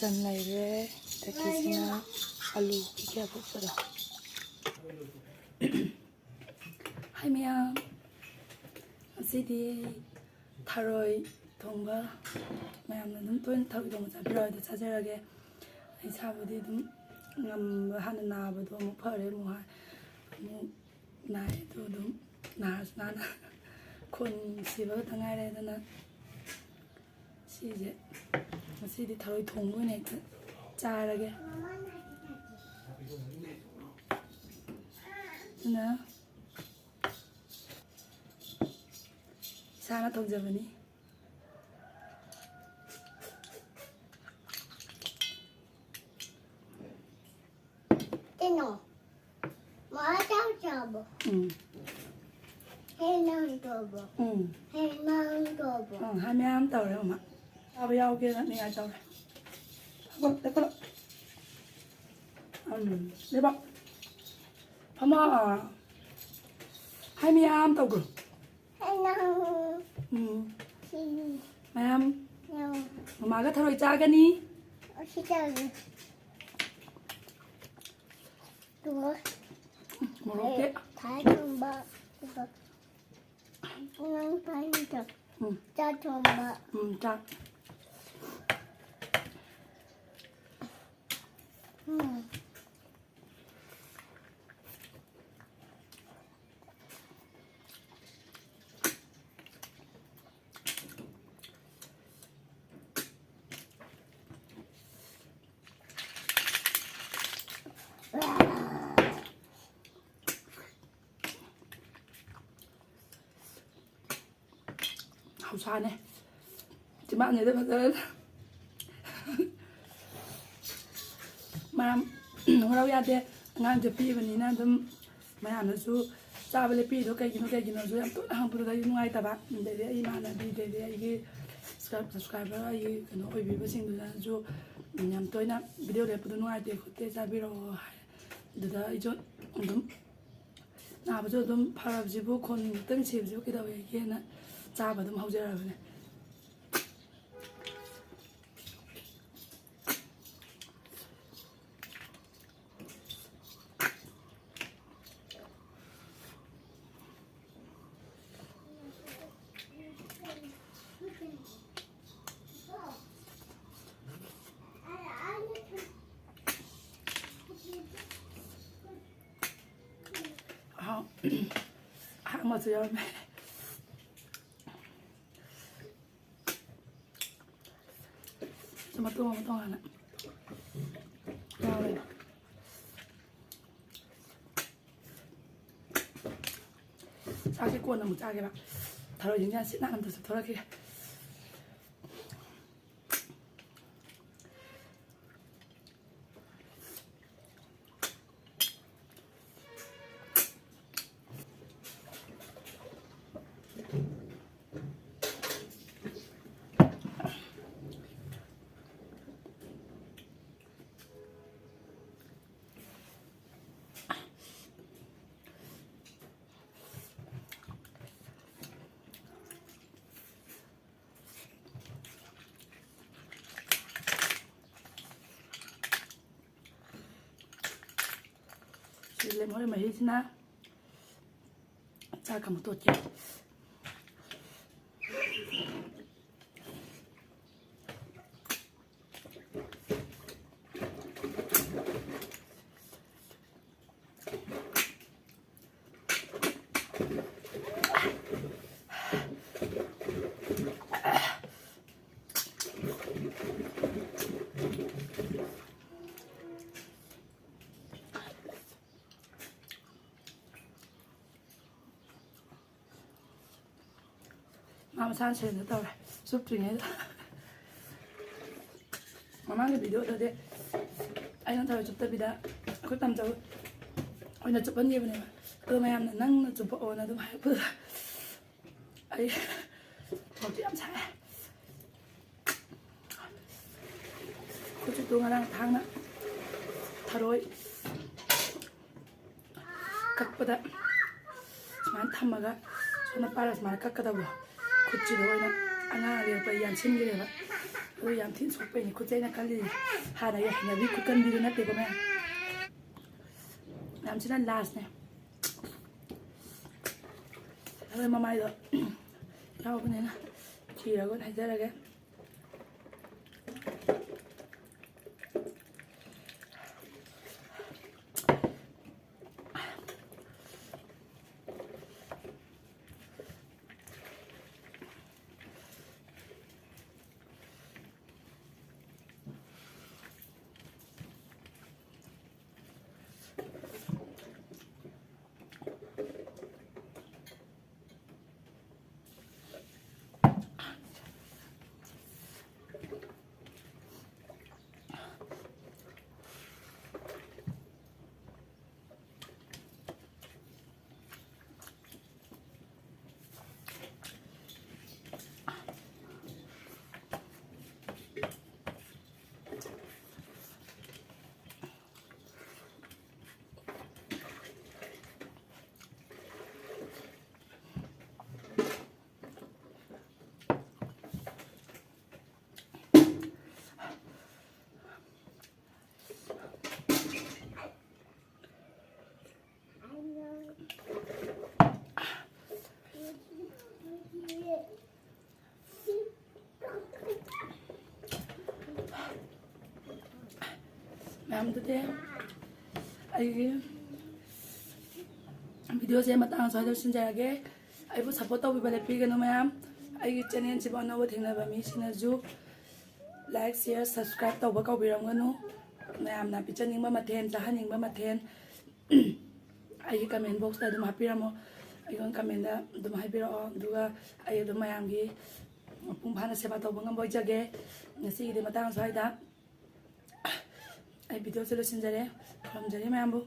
ꯃꯆꯜ ꯂꯩꯔꯦ ꯑꯗꯒꯤꯁꯤꯅ ꯑꯂꯨ ꯀꯩꯀꯥ ꯐꯨꯠꯄꯗꯣ ꯍꯥꯏ ꯃꯌꯥꯝ ꯉꯁꯤꯗꯤ ꯊꯔꯣꯏ ꯊꯣꯡꯕ ꯃꯌꯥꯝꯅ ꯑꯗꯨꯝ ꯇꯣꯏꯅ ꯊꯔꯣꯏ ꯊꯣꯡꯕ ꯆꯥꯕꯤꯔꯣꯏꯗ ꯆꯥꯖꯔꯒꯦ ꯑꯩ ꯏꯁꯥꯕꯨꯗꯤ ꯑꯗꯨꯝ ꯉꯝꯕ ꯍꯥꯟꯅ ꯅꯥꯕꯗꯣ ꯑꯃꯨꯛ ꯐꯔꯦ ꯑꯃꯨꯛ ꯅꯥꯏ ꯑꯗꯣ ꯑꯗꯨꯝ ꯅꯥꯔꯁꯨ ꯅꯥꯅ ꯈꯣꯟ ꯁꯤꯕ ꯈꯛꯇ ꯉꯥꯏꯔꯦ ꯑꯗꯨꯅ ꯁꯤꯁꯦ ꯉꯁꯤꯗꯤ ꯊꯔꯣꯏ ꯊꯣꯡꯕ ꯑꯣꯏꯅ ꯍꯦꯛꯇ ꯆꯥꯔꯒꯦ ꯑꯗꯨꯅ 이상한 동자분이 Tino, mau coba. Henang coba. Henang coba. 하면 떠오래 엄마. 아버 야오게는 내가 떠오래. 하고 내꺼. 내봐. 엄마. 하면 떠오고. Henang. mayam. 엄마가 throy 짜가니? 시작해. 뭐? 뭐렇게? 잘 좀 봐. 이거. 그냥 다니자. 자 좀 봐. 자. 하우사네. 지만 얘들 봤더니 ꯃꯌꯥꯝ ꯍꯔꯥꯎ ꯌꯥꯗꯦ ꯑꯉꯥꯡꯁꯦ ꯄꯤꯕꯅꯤꯅ ꯑꯗꯨꯝ ꯃꯌꯥꯝꯅꯁꯨ ꯆꯥꯕ ꯂꯦꯞꯄꯤꯗꯣ ꯀꯩꯒꯤꯅꯣꯁꯨ ꯌꯥꯝ ꯇꯣꯏꯅ ꯍꯪꯕꯗꯨꯗ ꯑꯩ ꯅꯨꯡꯉꯥꯏꯇꯕ ꯑꯗꯩꯗꯤ ꯑꯩ ꯏꯃꯥꯟꯅꯕꯤ ꯑꯗꯩꯗꯤ ꯑꯩꯒꯤ ꯁꯕꯁꯀ꯭ꯔꯥꯏꯕꯔ ꯑꯩꯒꯤ ꯀꯩꯅꯣ ꯑꯣꯏꯕꯤꯕꯁꯤꯡꯗꯨꯅꯁꯨ ꯌꯥꯝ ꯇꯣꯏꯅ ꯚꯤꯗꯤꯑꯣ ꯂꯦꯞꯄꯗꯣ ꯅꯨꯡꯉꯥꯏꯇꯦ ꯈꯣꯠꯇꯦ ꯆꯥꯕꯤꯔꯛꯑꯣ ꯍꯥꯏ ꯑꯗꯨꯗ ꯑꯩꯁꯨ ꯑꯗꯨꯝ ꯅꯥꯕꯁꯨ ꯑꯗꯨꯝ ꯐꯔꯕꯁꯤꯕꯨ ꯈꯣꯟ ꯈꯤꯇꯪ ꯁꯤꯕꯁꯤꯕꯨ ꯀꯩꯗꯧꯋꯦꯒꯦꯅ ꯆꯥꯕ ꯑꯗꯨꯝ ꯍꯧꯖꯔꯕꯅꯦ 한번더 열매 좀 동안 야왜 자기 꼬는 못 자게 막 다뤄 그냥 신나는 데서 돌아게 레몬을 마시나 자 가면 또 줘. Mama san sen tao rồi giúp chuyện ấy mama cái video đó đấy anh đang thở chụp tay bị đã có tầm cháu anh là chụp bao nhiêu này mà mày em là năng chụp bộ là tôi phải bữa ấy một tí em sai có chụp tôi đang thang đó thở rồi cắt bớt đấy mà thầm mà cái nó phải là mà cắt cái đầu 굿지로 그냥 안아를 또 얀친기래가 ꯑꯗꯣ ꯌꯥꯝ ꯊꯤꯅ ꯁꯣꯛꯄꯩꯅꯤ ꯈꯨꯠꯁꯦ ꯑꯩꯅ ꯈꯜꯂꯤꯁꯦ ꯍꯥꯟꯅꯒꯤ ꯍꯩꯅꯕꯤ ꯈꯨꯠꯀꯟꯕꯤꯗꯨ ꯅꯠꯇꯦꯀꯣ ꯃꯌꯥꯝ ꯌꯥꯝꯁꯤꯅ ꯂꯥꯁꯅꯦ ꯑꯗꯣ ꯃꯃꯥꯏꯗꯣ ꯌꯥꯎꯕꯅꯤꯅ ꯊꯤꯔꯒ ꯑꯣꯏꯅ ꯍꯩꯖꯔꯒꯦ ꯃꯌꯥꯝꯗꯨꯗꯤ ꯑꯩꯒꯤ ꯚꯤꯗꯤꯑꯣꯁꯦ ꯃꯇꯥꯡ ꯁ꯭ꯋꯥꯏꯗ ꯂꯣꯏꯁꯤꯟꯖꯔꯒꯦ ꯑꯩꯕꯨ ꯁꯞꯄꯣꯔꯠ ꯇꯧꯕꯤꯕ ꯂꯦꯞꯄꯤꯒꯅꯨ ꯃꯌꯥꯝ ꯑꯩꯒꯤ ꯆꯦꯅꯦꯜꯁꯤꯕꯨ ꯑꯅꯧꯕ ꯊꯦꯡꯅꯕ ꯃꯤꯁꯤꯡꯅꯁꯨ ꯂꯥꯏꯛ ꯁꯤꯌꯔ ꯁꯕꯁꯀ꯭ꯔꯥꯏꯕ ꯇꯧꯕ ꯀꯥꯎꯕꯤꯔꯝꯒꯅꯨ ꯃꯌꯥꯝꯅ ꯄꯤꯖꯅꯤꯡꯕ ꯃꯊꯦꯜ ꯆꯥꯍꯟꯅꯤꯡꯕ ꯃꯊꯦꯜ ꯑꯩꯒꯤ ꯀꯃꯦꯟ ꯕꯣꯛꯁꯇ ꯑꯗꯨꯝ ꯍꯥꯞꯄꯤꯔꯝꯃꯣ ꯑꯩꯉꯣꯟꯗ ꯀꯃꯦꯟꯗ ꯑꯗꯨꯝ ꯍꯥꯏꯕꯤꯔꯛꯑꯣ ꯑꯗꯨꯒ ꯑꯩ ꯑꯗꯨꯝ ꯃꯌꯥꯝꯒꯤ ꯃꯄꯨꯡ ꯐꯥꯅ ꯁꯦꯕꯥ ꯇꯧꯕ ꯉꯝꯕ ꯑꯣꯏꯖꯒꯦ ꯉꯁꯤꯒꯤꯗꯤ ꯃꯇꯥꯡ ꯁ꯭ꯋꯥꯏꯗ ꯑꯩ ꯚꯤꯗꯤꯑꯣꯁꯦ ꯂꯣꯏꯁꯤꯟꯖꯔꯦ ꯈꯨꯔꯨꯝꯖꯔꯤ ꯃꯌꯥꯝꯕꯨ